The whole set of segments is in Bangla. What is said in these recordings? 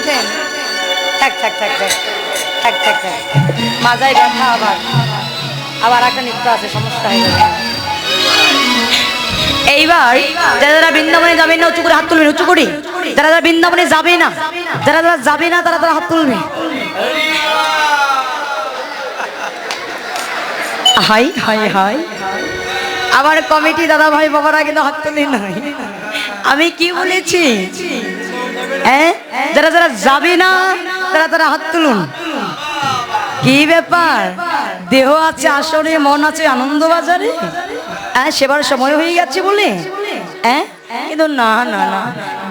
ওঠেন। থাক থাক থাক থাক থাক থাক থাক মাজায় ব্যথা, আবার আবার একটা নৃত্য আছে, সমস্যা হয়ে যাবে। এইবার যারা যারা বৃন্দাবনে যাবেন না উঁচু করে হাত তুলবেন, উঁচু করে। যারা যারা বৃন্দাবনে যাবে না, যারা যারা যাবে না তারা তারা হাত তুলবে। হাই হাই হাই, আবার কমিটি দাদা ভাই বাবারা কিন্তু হাত তুলে নাই। আমি কি বলেছি? হ্যাঁ, যারা যারা যাবে না তারা তারা হাত তুলুন। কি ব্যাপার, দেহ আছে আসরে, মন আছে আনন্দবাজারে। হ্যাঁ, সেবার সময় হয়ে গেছে বলে। হ্যাঁ, কিন্তু না না না,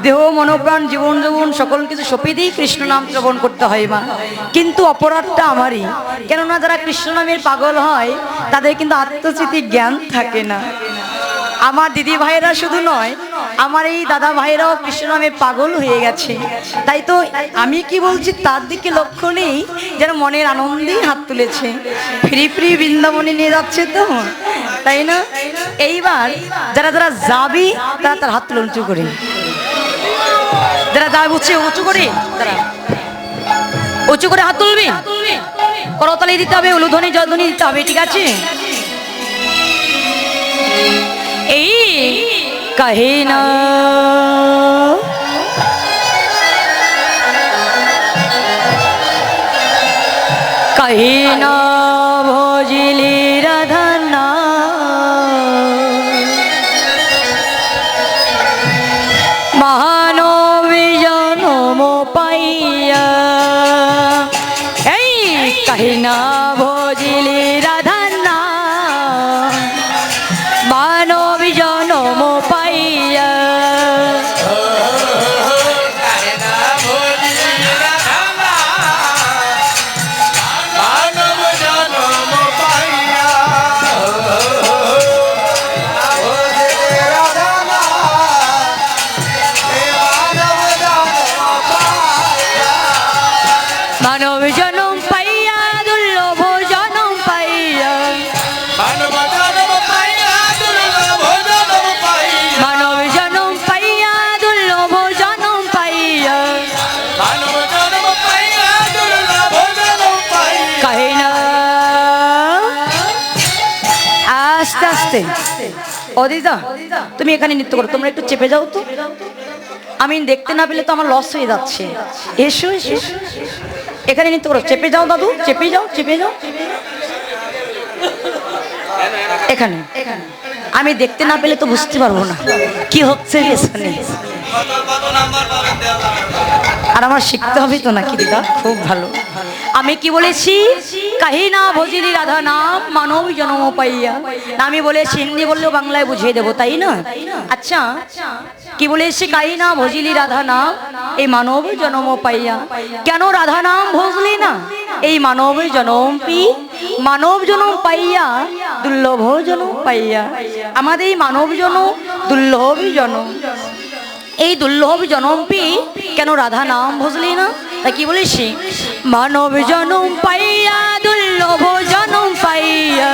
দেহ মনোপ্রাণ জীবন যৌবন সকল কিছু সঁপে দিয়ে কৃষ্ণ নাম শ্রবণ করতে হয় মা। কিন্তু অপরাধটা আমারই, কেননা যারা কৃষ্ণ নামের পাগল হয় তাদের কিন্তু আত্মচিতি জ্ঞান থাকে না। আমার দিদি ভাইয়েরা শুধু নয়, আমার এই দাদা ভাইয়েরাও কৃষ্ণ নামে পাগল হয়ে গেছে। তাই তো আমি কি বলছি, তার দিকে লক্ষ্য নেই, যেন মনের আনন্দেই হাত তুলেছে। ফ্রি ফ্রি বৃন্দাবনে নিয়ে যাচ্ছে তো, তাই না? এইবার যারা যারা যাবি তারা তার হাত তুলে উঁচু করে, যারা যাবে উঁচু উঁচু করে, তারা উঁচু করে হাত তুলবি। করতালি দিতে হবে, উলুধ্বনি জয়ধ্বনি দিতে হবে, ঠিক আছে? এই কহে না কহে না ভজিলি রাধনা, মহানবী জনম পাইয়া। এই কহে না ভজিলি রাধনা, মানবী জনম পাইয়া। মানব জনম পাইয়া, দুর্লভ জনম পাইয়া। মানব জনম পাইয়া, দুর্লভ জনম পাইয়া। কাহে না আস্তে আস্তে। ও দিদা, তুমি এখানে নৃত্য করো, তোমরা একটু চেপে যাও তো। আমি দেখতে না পেলে তো আমার লস হয়ে যাচ্ছে। এসো এসো, এখানে নৃত্য করো, চেপে যাও দাদু, চেপে যাও চেপে যাও। এখানে আমি দেখতে না পেলে তো বুঝতে পারবো না কি হচ্ছে পেছনে। আর আমার শিখতে হবে তো নাকি দিদা? খুব ভালো। আমি কি বলেছি? কাহিনা ভজিলি রাধা নাম মানব জনম পাইয়া। না, আমি বলেছি হিন্দি বললেও বাংলায় বুঝিয়ে দেবো, তাই না? আচ্ছা, কি বলেছি? কাহিনা ভজিলি রাধা নাম এই মানব জনম পাইয়া। কেন রাধা নাম ভজলি না? এই মানব জনম পি, মানব জনম পাইয়া, দুর্লভ জনম পাইয়া। আমাদের এই মানব জনম দুর্লভ জনম, এই দুর্লভ জনম পি কেন রাধা নাম ভজলি না? তা কি বলেছি? মানব জনম পাইয়া, দুর্লভ জনম পাইয়া।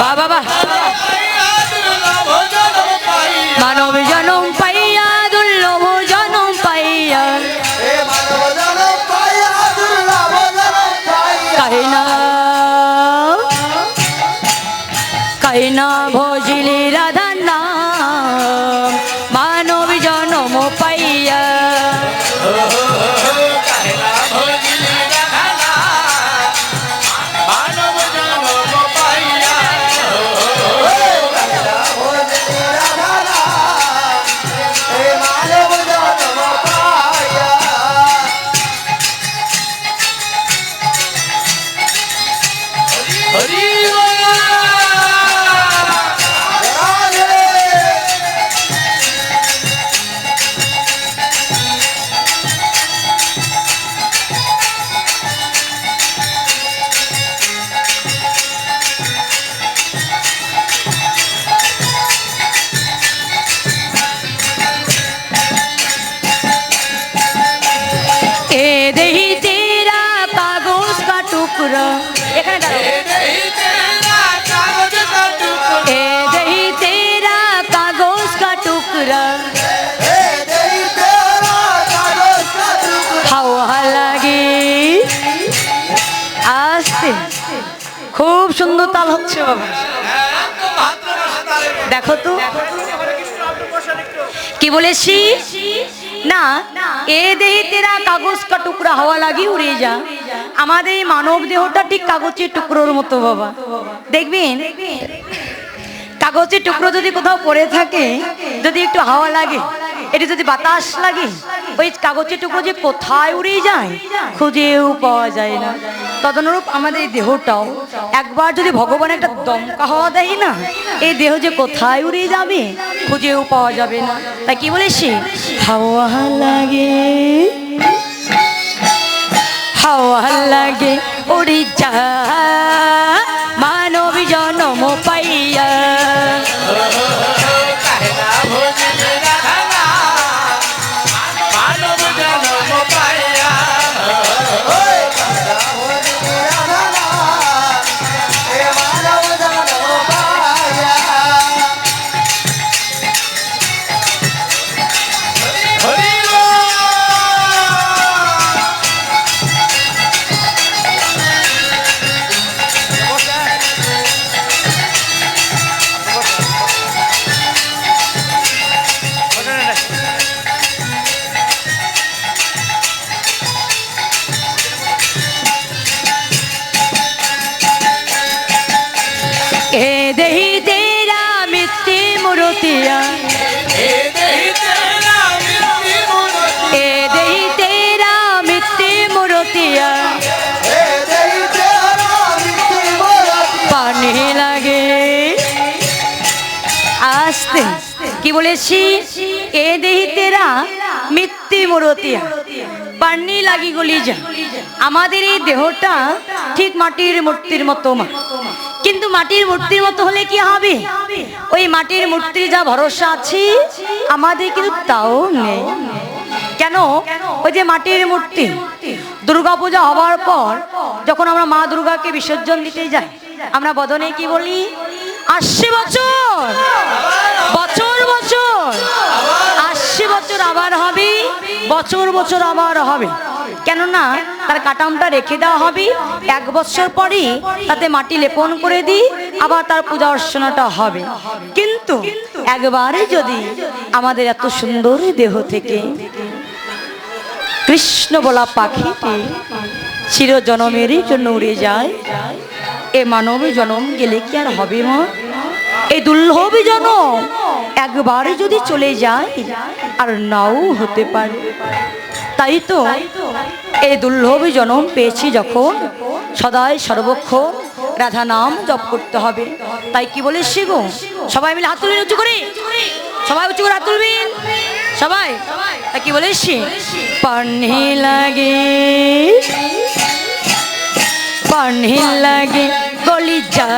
বাবা বাবা, মানব জনম পাইয়া, দুর্লভ জনম পাইয়া। কাহে না কাহে না ভজিলি রাধা নাম, মানব জনম পাইয়া। কি বলেছি না, এ দেহে তেরা কাগজ কা টুকরা হওয়া লাগি উড়ে যা। আমাদের এই মানব দেহটা ঠিক কাগজের টুকরোর মতো বাবা। দেখবেন কাগজের টুকরো যদি কোথাও পড়ে থাকে, যদি একটু হাওয়া লাগে, এটা যদি বাতাস লাগে, ওই কাগজের টুকরো যে কোথায় উড়ে যায় খুঁজেও পাওয়া যায় না। তদনুরূপ আমাদের এই দেহটাও একবার যদি ভগবান একটা দমকা হাওয়া দেয় না, এই দেহ যে কোথায় উড়ে যাবে খুঁজেও পাওয়া যাবে না। তাই কি বলেছি, হাওয়া লাগে হাওয়া লাগে উড়ে যা মানব জনম পাইয়া। ए दही तेरा मिट्टी मुरुतिया, ए दही तेरा मिट्टी मुरुतिया, पानी लगे आस्ते। কি বলেছি, এ দেহি তেরা মিথ্যে মুরতিয়া, পানি লাগি গলি যা। আমাদের এই দেহটা ঠিক মাটির মূর্তির মতো মা, কিন্তু মাটির মূর্তির মতো হলে কি হবে, ওই মাটির মূর্তির যা ভরসা আছে আমাদের কিন্তু তাও নেই। কেন, ওই যে মাটির মূর্তি দুর্গা পূজা হওয়ার পর যখন আমরা মা দুর্গাকে বিসর্জন দিতে যাই, আমরা বদনে কি বলি, 80 বছর বছর বছর 80 বছর আবার হবে, বছর বছর আবার হবে। কেননা তার কাটামটা রেখে দেওয়া হবে, 1 বছর পরে তাতে মাটি লেপন করে দিই, আবার তার পূজা অর্চনাটা হবে। কিন্তু একবারে যদি আমাদের এত সুন্দর দেহ থেকে কৃষ্ণ বলা পাখিটি চির জনমেরই জন্য উড়ে যায়, এ মানব জনম গেলে কি আর হবে মা? এই দুর্লভ জনম একবারে যদি চলে যায় আর নাও হতে পারে। তাই তো এই দুর্লভ জনম পেয়েছি যখন, সদাই সর্বক্ষণ রাধা নাম জপ করতে হবে। তাই কি বলে শিব, সবাই মিলে হাত তুলবেন উঁচু করে, সবাই উঁচু করে হাত তুলবেন সবাই। তাই কি বলে শিব, পানি লাগে পানি লাগে গলি যা